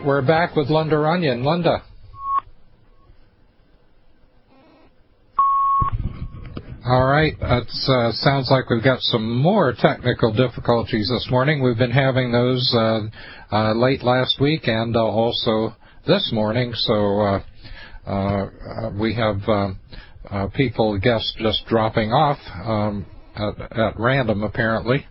we're back with Linda Runyon. Linda. All right, it sounds like we've got some more technical difficulties this morning. We've been having those late last week and also this morning, so we have guests just dropping off at random, apparently.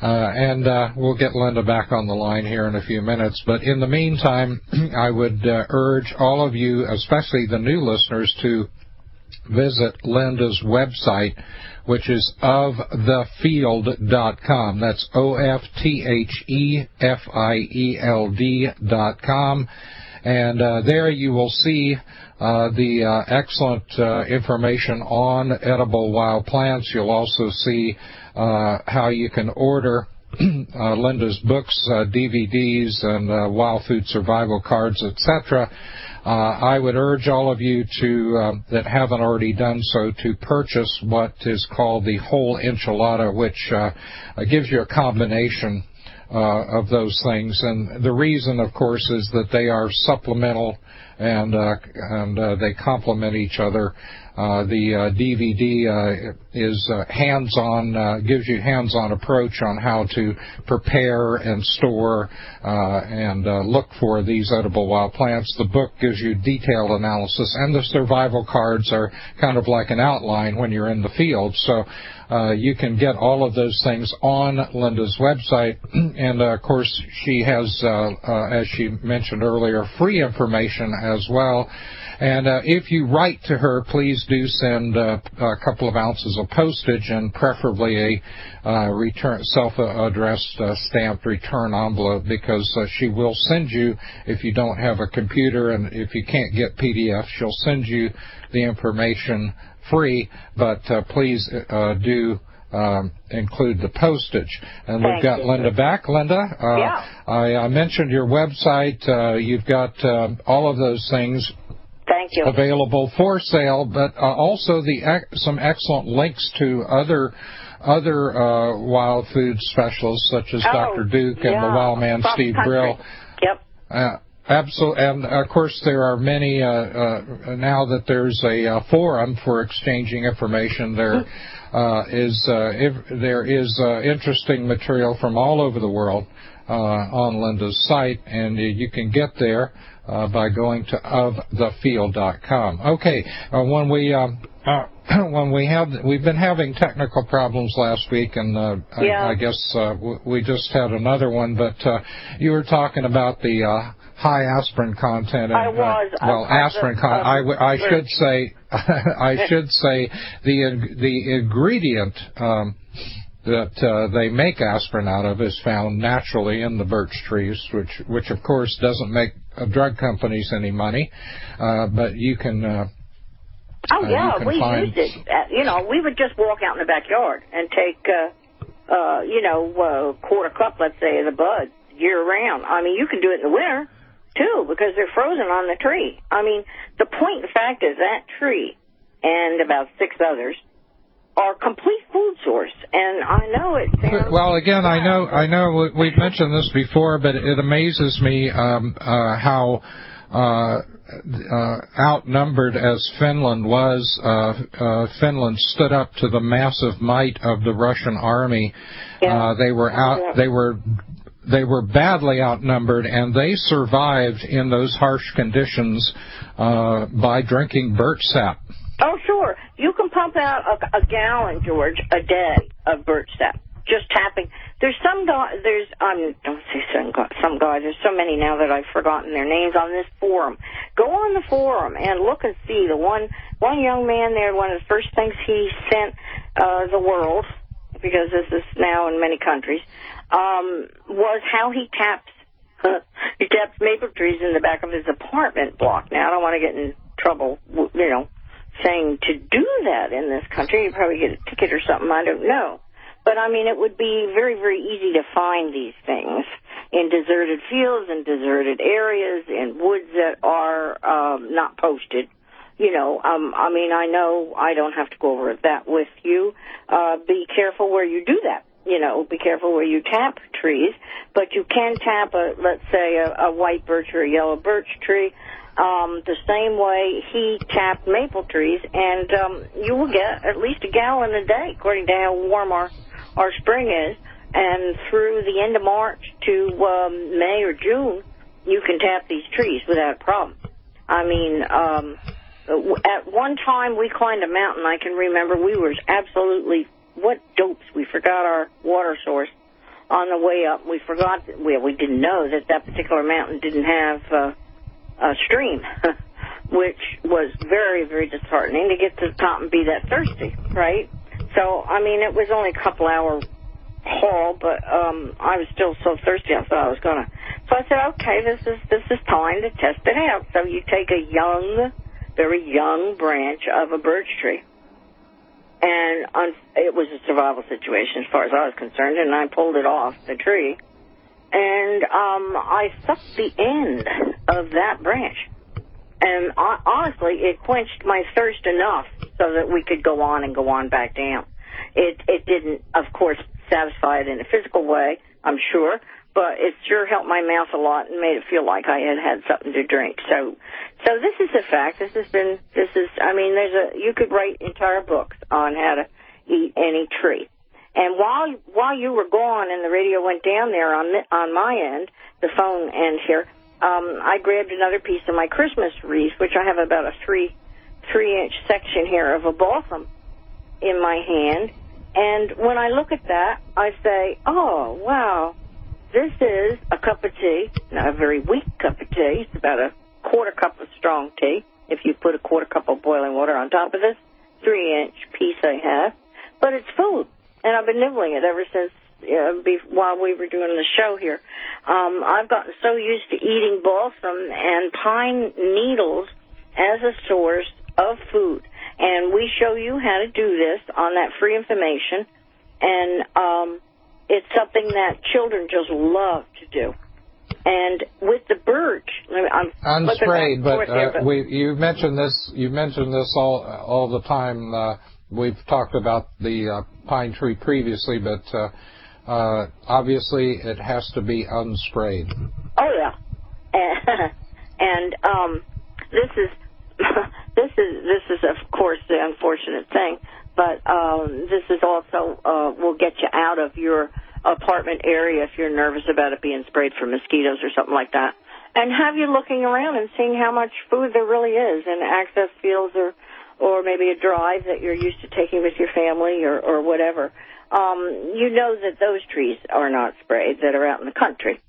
And we'll get Linda back on the line here in a few minutes. But in the meantime, I would urge all of you, especially the new listeners, to visit Linda's website, which is ofthefield.com. That's ofthefield.com. And there you will see the excellent information on edible wild plants. You'll also see how you can order Linda's books, DVDs, and wild food survival cards, etc. I would urge all of you to that haven't already done so to purchase what is called the whole enchilada, which gives you a combination of those things. And the reason, of course, is that they are supplemental and they complement each other. The DVD is hands-on, gives you hands-on approach on how to prepare and store and look for these edible wild plants. The book gives you detailed analysis, and the survival cards are kind of like an outline when you're in the field. So you can get all of those things on Linda's website, and of course she has, as she mentioned earlier, free information as well. And if you write to her, please do send a couple of ounces of postage and preferably a return self-addressed stamped return envelope, because she will send you, if you don't have a computer and if you can't get PDFs, she'll send you the information free, but please do include the postage. And we've got Linda back. Linda, I mentioned your website. You've got all of those things available for sale, but also some excellent links to other wild food specialists, such as Dr. Duke and the Wild Man Steve Brill. Yep. Absolutely, and of course there are many now that there's a forum for exchanging information. There is interesting material from all over the world on Linda's site, and you can get there by going to ofthefield.com. Okay, we've been having technical problems last week, and I guess we just had another one. But you were talking about the high aspirin content. And, aspirin content. I should say, I should say the ingredient that they make aspirin out of is found naturally in the birch trees, which of course doesn't make drug companies any money, but you can. We used it. We would just walk out in the backyard and take, quarter cup, let's say, of the bud year round. I mean, you can do it in the winter too, because they're frozen on the tree. I mean, the point in fact is that tree and about 6 others are complete food source, and I know it sounds... Well, again, I know we've mentioned this before, but it amazes me how outnumbered as Finland was. Finland stood up to the massive might of the Russian army. They were badly outnumbered, and they survived in those harsh conditions by drinking birch sap. Oh, sure. You can pump out a gallon, George, a day of birch sap. Just tapping. There's some guys, don't say some guys, there's so many now that I've forgotten their names on this forum. Go on the forum and look and see. The one young man there, one of the first things he sent the world, because this is now in many countries, was how he taps maple trees in the back of his apartment block. Now, I don't want to get in trouble, saying to do that in this country. You'd probably get a ticket or something, I don't know. But, I mean, it would be very, very easy to find these things in deserted fields, in deserted areas, in woods that are not posted. I mean, I know I don't have to go over that with you. Be careful where you do that. be careful where you tap trees, but you can tap let's say a white birch or a yellow birch tree the same way he tapped maple trees, and you will get at least a gallon a day, according to how warm our spring is. And through the end of March to May or June, you can tap these trees without a problem. I mean, at one time we climbed a mountain. I can remember we were absolutely, what dopes. We forgot our water source on the way up. We forgot, we didn't know that particular mountain didn't have a stream, which was very, very disheartening to get to the top and be that thirsty, right? So, I mean, it was only a couple-hour haul, but I was still so thirsty I thought I was gonna. So I said, okay, this is time to test it out. So you take a young, very young branch of a birch tree, and it was a survival situation as far as I was concerned, and I pulled it off the tree, and I sucked the end of that branch, and honestly, it quenched my thirst enough so that we could go on back down. It didn't, of course, satisfy it in a physical way, I'm sure, but it sure helped my mouth a lot and made it feel like I had something to drink. So this is a fact. I mean, you could write entire books on how to eat any tree. And while you were gone and the radio went down there on my end, the phone end here, I grabbed another piece of my Christmas wreath, which I have about a 3-inch section here of a balsam in my hand. And when I look at that, I say, oh, wow, this is a cup of tea, not a very weak cup of tea. It's about a quarter cup of strong tea, if you put a quarter cup of boiling water on top of this 3-inch piece I have. But it's food, and I've been nibbling it ever since while we were doing the show here. I've gotten so used to eating balsam and pine needles as a source of food. And we show you how to do this on that free information, and it's something that children just love to do. And with the birch, unsprayed, you mentioned this. You mentioned this all the time. We've talked about the pine tree previously, but obviously it has to be unsprayed. Oh yeah, and this is. This is of course the unfortunate thing, but this is also will get you out of your apartment area if you're nervous about it being sprayed for mosquitoes or something like that, and have you looking around and seeing how much food there really is in access fields or maybe a drive that you're used to taking with your family or whatever. You know that those trees are not sprayed that are out in the country,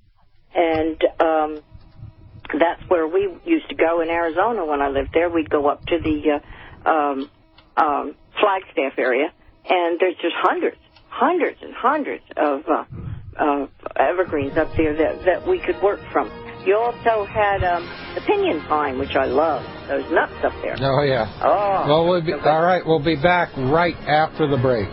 and that's where we used to go in Arizona when I lived there. We'd go up to the Flagstaff area, and there's just hundreds and hundreds of evergreens up there that we could work from. You also had the pinyon pine, which I love. Those nuts up there. Oh, yeah. Oh. Well, all right. We'll be back right after the break.